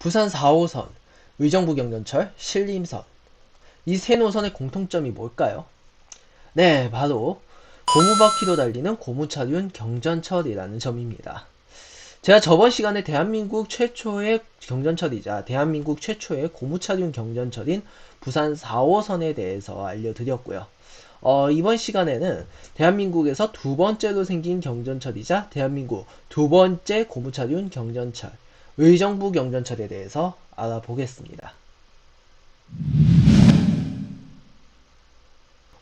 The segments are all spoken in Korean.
부산 4호선, 의정부 경전철, 신림선. 이 세 노선의 공통점이 뭘까요? 네, 바로 고무바퀴로 달리는 고무차륜 경전철이라는 점입니다. 제가 저번 시간에 대한민국 최초의 경전철이자 대한민국 최초의 고무차륜 경전철인 부산 4호선에 대해서 알려드렸고요. 이번 시간에는 대한민국에서 두 번째로 생긴 경전철이자 대한민국 두 번째 고무차륜 경전철, 의정부 경전철에 대해서 알아보겠습니다.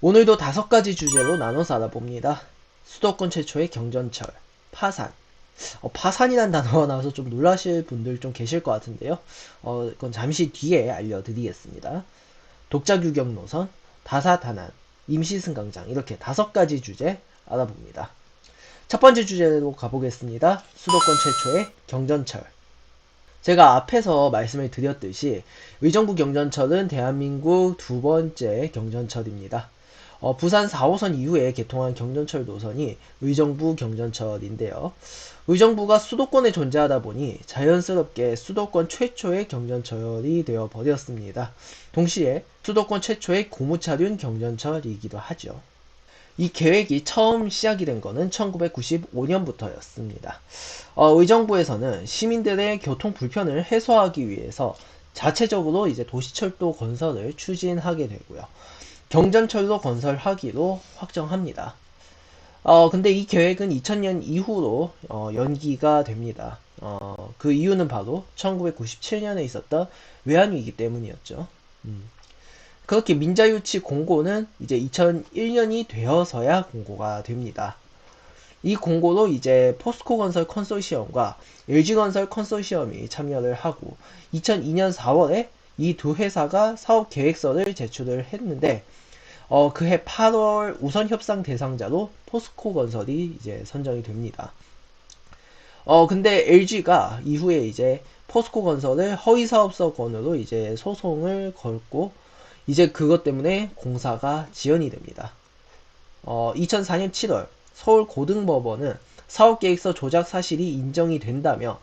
오늘도 5가지 주제로 나눠서 알아봅니다. 수도권 최초의 경전철, 파산. 파산이란 단어가 나와서 좀 놀라실 분들 좀 계실 것 같은데요. 그건 잠시 뒤에 알려드리겠습니다. 독자규경 노선, 다사다난, 임시승강장 이렇게 5가지 주제 알아봅니다. 첫 번째 주제로 가보겠습니다. 수도권 최초의 경전철. 제가 앞에서 말씀을 드렸듯이 의정부 경전철은 대한민국 두 번째 경전철입니다. 부산 4호선 이후에 개통한 경전철 노선이 의정부 경전철인데요. 의정부가 수도권에 존재하다 보니 자연스럽게 수도권 최초의 경전철이 되어 버렸습니다. 동시에 수도권 최초의 고무차륜 경전철이기도 하죠. 이 계획이 처음 시작이 된 거는 1995년부터였습니다. 의정부에서는 시민들의 교통 불편을 해소하기 위해서 자체적으로 이제 도시철도 건설을 추진하게 되고요. 경전철도 건설하기로 확정합니다. 근데 이 계획은 2000년 이후로 연기가 됩니다. 그 이유는 바로 1997년에 있었던 외환위기 때문이었죠. 그렇게 민자유치 공고는 이제 2001년이 되어서야 공고가 됩니다. 이 공고로 이제 포스코건설 컨소시엄과 LG건설 컨소시엄이 참여를 하고 2002년 4월에 이 두 회사가 사업 계획서를 제출을 했는데 그해 8월 우선 협상 대상자로 포스코건설이 이제 선정이 됩니다. 근데 LG가 이후에 이제 포스코건설을 허위사업서건으로 이제 소송을 걸고 이제 그것 때문에 공사가 지연이 됩니다. 2004년 7월 서울고등법원은 사업계획서 조작 사실이 인정이 된다며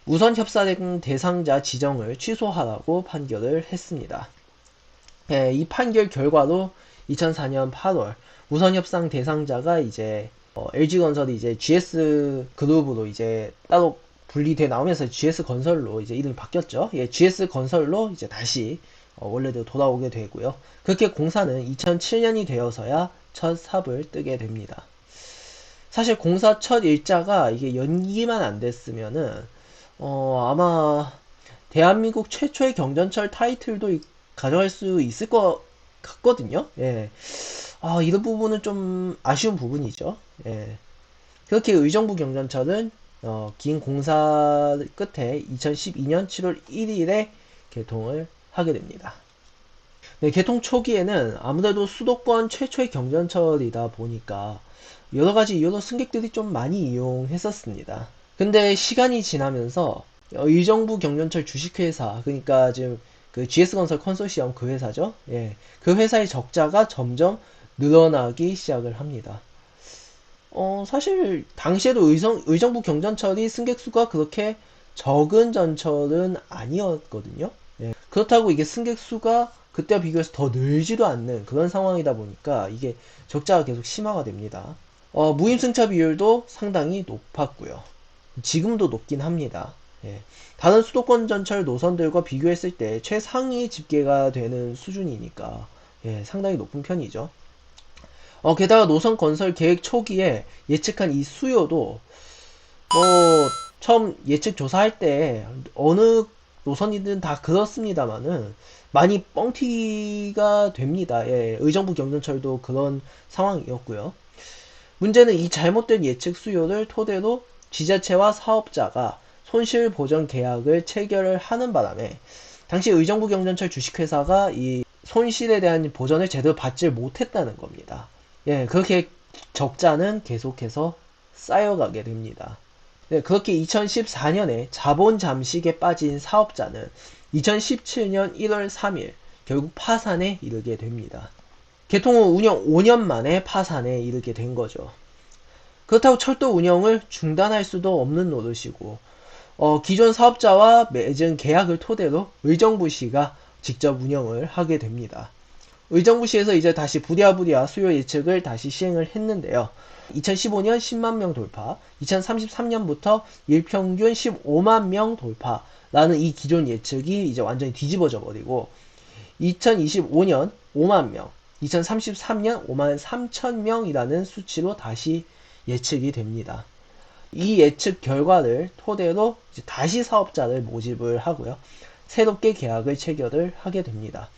우선 협상 대상자 지정을 취소하라고 판결을 했습니다. 이 판결 결과로 2004년 8월 우선 협상 대상자가 이제 LG건설이 이제 GS그룹으로 이제 따로 분리돼 나오면서 GS건설로 이제 이름이 바뀌었죠. GS건설로 이제 다시 원래대로 돌아오게 되고요. 그렇게 공사는 2007년이 되어서야 첫 삽을 뜨게 됩니다. 사실 공사 첫 일자가 이게 연기만 안 됐으면은 아마 대한민국 최초의 경전철 타이틀도 가져갈 수 있을 것 같거든요. 예. 이런 부분은 좀 아쉬운 부분이죠. 예. 그렇게 의정부 경전철은 긴 공사 끝에 2012년 7월 1일에 개통을 하게 됩니다. 네, 개통 초기에는 아무래도 수도권 최초의 경전철이다 보니까 여러 가지 이유로 승객들이 좀 많이 이용했었습니다. 근데 시간이 지나면서 의정부 경전철 주식회사, 그러니까 지금 그 GS건설 컨소시엄 그 회사죠. 예, 그 회사의 적자가 점점 늘어나기 시작을 합니다. 사실 당시에도 의정부 경전철이 승객 수가 그렇게 적은 전철은 아니었거든요. 예, 그렇다고 이게 승객 수가 그때와 비교해서 더 늘지도 않는 그런 상황이다 보니까 이게 적자가 계속 심화가 됩니다. 무임승차 비율도 상당히 높았고요. 지금도 높긴 합니다. 예. 다른 수도권 전철 노선들과 비교했을 때 최상위 집계가 되는 수준이니까 예, 상당히 높은 편이죠. 게다가 노선 건설 계획 초기에 예측한 이 수요도 처음 예측 조사할 때 어느 노선이든 다 그렇습니다만은 많이 뻥튀기가 됩니다. 예, 의정부 경전철도 그런 상황이었고요. 문제는 이 잘못된 예측 수요를 토대로 지자체와 사업자가 손실보전 계약을 체결을 하는 바람에 당시 의정부 경전철 주식회사가 이 손실에 대한 보전을 제대로 받지 못했다는 겁니다. 예, 그렇게 적자는 계속해서 쌓여가게 됩니다. 네, 그렇게 2014년에 자본 잠식에 빠진 사업자는 2017년 1월 3일 결국 파산에 이르게 됩니다. 개통 후 운영 5년 만에 파산에 이르게 된 거죠. 그렇다고 철도 운영을 중단할 수도 없는 노릇이고 기존 사업자와 맺은 계약을 토대로 의정부시가 직접 운영을 하게 됩니다. 의정부시에서 이제 다시 부랴부랴 수요 예측을 다시 시행을 했는데요. 2015년 10만 명 돌파, 2033년부터 일평균 15만 명 돌파라는 이 기존 예측이 이제 완전히 뒤집어져 버리고 2025년 5만 명, 2033년 5만 3천 명이라는 수치로 다시 예측이 됩니다. 이 예측 결과를 토대로 이제 다시 사업자를 모집을 하고요. 새롭게 계약을 체결을 하게 됩니다.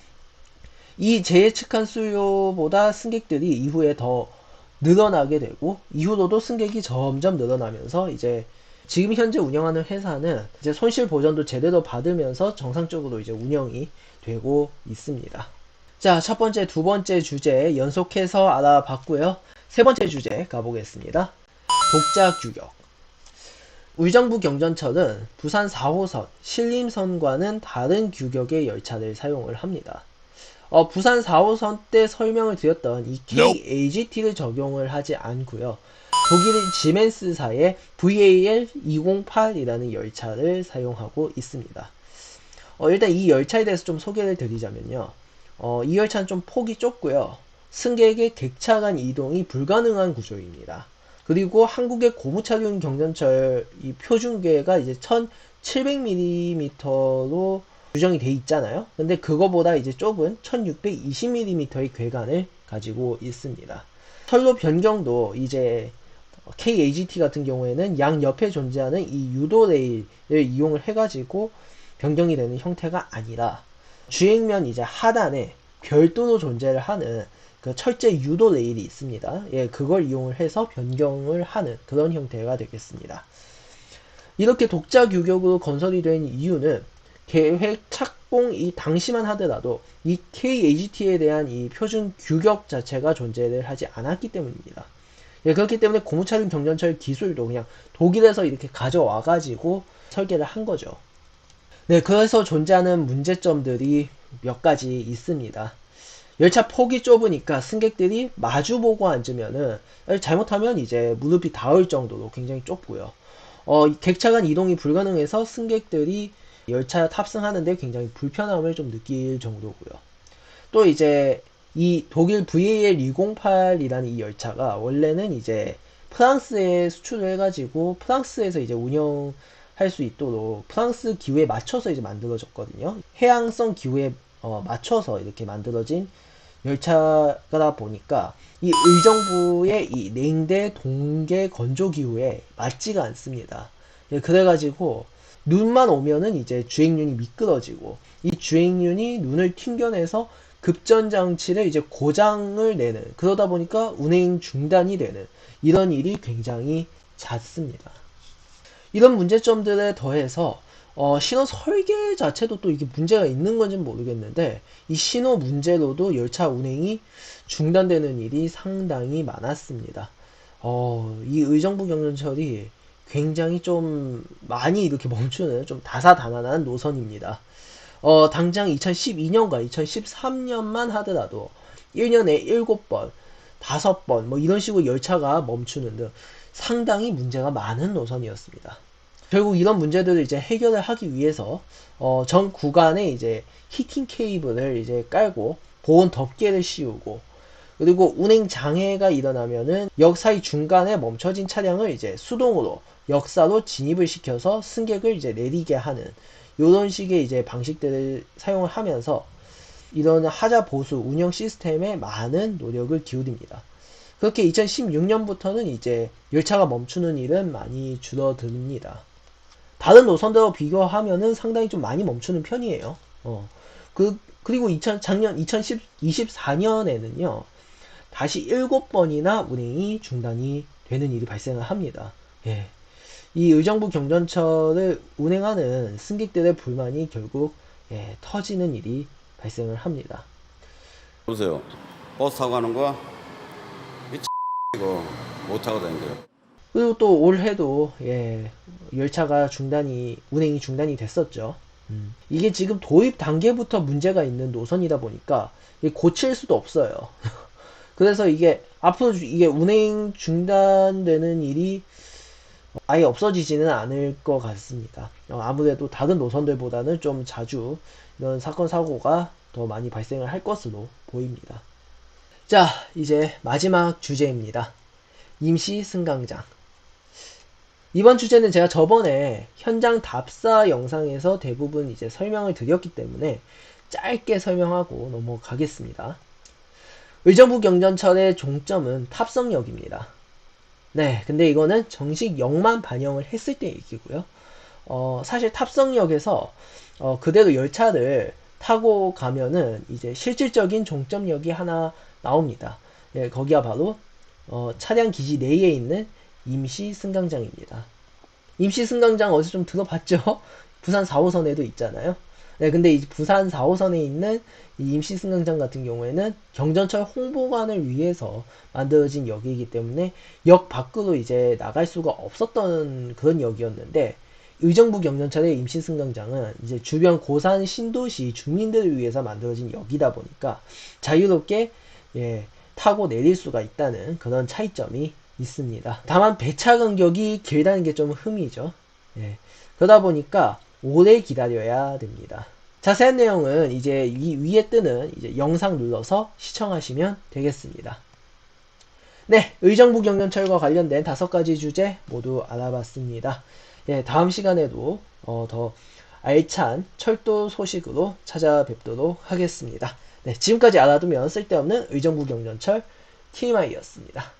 이 재예측한 수요보다 승객들이 이후에 더 늘어나게 되고 이후로도 승객이 점점 늘어나면서 이제 지금 현재 운영하는 회사는 이제 손실 보전도 제대로 받으면서 정상적으로 이제 운영이 되고 있습니다. 자, 첫 번째, 두 번째 주제 연속해서 알아봤고요. 세 번째 주제 가보겠습니다. 독자 규격. 의정부 경전철은 부산 4호선, 신림선과는 다른 규격의 열차를 사용을 합니다. 부산 4호선 때 설명을 드렸던 이 KAGT를 적용을 하지 않고요. 독일 지멘스사의 VAL208이라는 열차를 사용하고 있습니다. 일단 이 열차에 대해서 좀 소개를 드리자면요. 이 열차는 좀 폭이 좁고요. 승객의 객차 간 이동이 불가능한 구조입니다. 그리고 한국의 고무차륜 경전철 이 표준궤가 이제 1700mm로 규정이 돼 있잖아요. 근데 그거보다 이제 좁은 1620mm의 궤관을 가지고 있습니다. 선로 변경도 이제 KAGT 같은 경우에는 양 옆에 존재하는 이 유도 레일을 이용을 해가지고 변경이 되는 형태가 아니라 주행면 이제 하단에 별도로 존재를 하는 그 철제 유도 레일이 있습니다. 예, 그걸 이용을 해서 변경을 하는 그런 형태가 되겠습니다. 이렇게 독자 규격으로 건설이 된 이유는 계획 착공 이 당시만 하더라도 이 KAGT에 대한 이 표준 규격 자체가 존재를 하지 않았기 때문입니다. 예, 그렇기 때문에 고무차륜 경전철 기술도 그냥 독일에서 이렇게 가져와 가지고 설계를 한 거죠. 네, 그래서 존재하는 문제점들이 몇 가지 있습니다. 열차 폭이 좁으니까 승객들이 마주보고 앉으면은 잘못하면 이제 무릎이 닿을 정도로 굉장히 좁고요. 객차 간 이동이 불가능해서 승객들이 열차 탑승하는데 굉장히 불편함을 좀 느낄 정도고요. 또 이제 이 독일 VAL 208이라는 이 열차가 원래는 이제 프랑스에 수출을 해가지고 프랑스에서 이제 운영할 수 있도록 프랑스 기후에 맞춰서 이제 만들어졌거든요. 해양성 기후에 맞춰서 이렇게 만들어진 열차가 보니까 이 의정부의 이 냉대 동계 건조 기후에 맞지가 않습니다. 예, 그래가지고 눈만 오면은 이제 주행륜이 미끄러지고 이 주행륜이 눈을 튕겨내서 급전 장치를 이제 고장을 내는 그러다 보니까 운행 중단이 되는 이런 일이 굉장히 잦습니다. 이런 문제점들에 더해서 신호 설계 자체도 또 이게 문제가 있는 건지는 모르겠는데 이 신호 문제로도 열차 운행이 중단되는 일이 상당히 많았습니다. 이 의정부 경전철이 굉장히 좀 많이 이렇게 멈추는 좀 다사다난한 노선입니다. 당장 2012년과 2013년만 하더라도 1년에 7번, 5번 뭐 이런 식으로 열차가 멈추는 등 상당히 문제가 많은 노선이었습니다. 결국 이런 문제들을 이제 해결을 하기 위해서 전 구간에 이제 히팅 케이블을 이제 깔고 보온 덮개를 씌우고 그리고 운행 장애가 일어나면은 역 사이 중간에 멈춰진 차량을 이제 수동으로 역사로 진입을 시켜서 승객을 이제 내리게 하는 이런 식의 이제 방식들을 사용을 하면서 이런 하자 보수 운영 시스템에 많은 노력을 기울입니다. 그렇게 2016년부터는 이제 열차가 멈추는 일은 많이 줄어듭니다. 다른 노선들과 비교하면은 상당히 좀 많이 멈추는 편이에요. 그리고 작년 2024년에는요, 다시 7번이나 운행이 중단이 되는 일이 발생을 합니다. 예. 이 의정부 경전철을 운행하는 승객들의 불만이 결국 터지는 일이 발생을 합니다. 보세요. 버스 타고 가는 거야? 이 이거 못 타고 다닌대요. 그리고 또 올해도 열차가 운행이 중단이 됐었죠. 이게 지금 도입 단계부터 문제가 있는 노선이다 보니까 고칠 수도 없어요. 그래서 이게 앞으로 이게 운행 중단되는 일이 아예 없어지지는 않을 것 같습니다. 아무래도 다른 노선들보다는 좀 자주 이런 사건 사고가 더 많이 발생을 할 것으로 보입니다. 자, 이제 마지막 주제입니다. 임시 승강장. 이번 주제는 제가 저번에 현장 답사 영상에서 대부분 이제 설명을 드렸기 때문에 짧게 설명하고 넘어가겠습니다. 의정부 경전철의 종점은 탑성역입니다. 네, 근데 이거는 정식 역만 반영을 했을 때 얘기고요. 사실 탑성역에서 그대로 열차를 타고 가면은 이제 실질적인 종점역이 하나 나옵니다. 예, 거기가 바로 차량 기지 내에 있는 임시 승강장입니다. 임시 승강장 어디서 좀 들어봤죠? 부산 4호선에도 있잖아요. 네, 근데 이 부산 4호선에 있는 이 임시 승강장 같은 경우에는 경전철 홍보관을 위해서 만들어진 역이기 때문에 역 밖으로 이제 나갈 수가 없었던 그런 역이었는데, 의정부 경전철의 임시 승강장은 이제 주변 고산 신도시 주민들을 위해서 만들어진 역이다 보니까 자유롭게 타고 내릴 수가 있다는 그런 차이점이 있습니다. 다만 배차 간격이 길다는 게 좀 흠이죠. 예. 그러다 보니까 오래 기다려야 됩니다. 자세한 내용은 이제 위에 뜨는 이제 영상 눌러서 시청하시면 되겠습니다. 네, 의정부 경전철과 관련된 5가지 주제 모두 알아봤습니다. 예, 다음 시간에도 더 알찬 철도 소식으로 찾아뵙도록 하겠습니다. 네, 지금까지 알아두면 쓸데없는 의정부 경전철 TMI였습니다.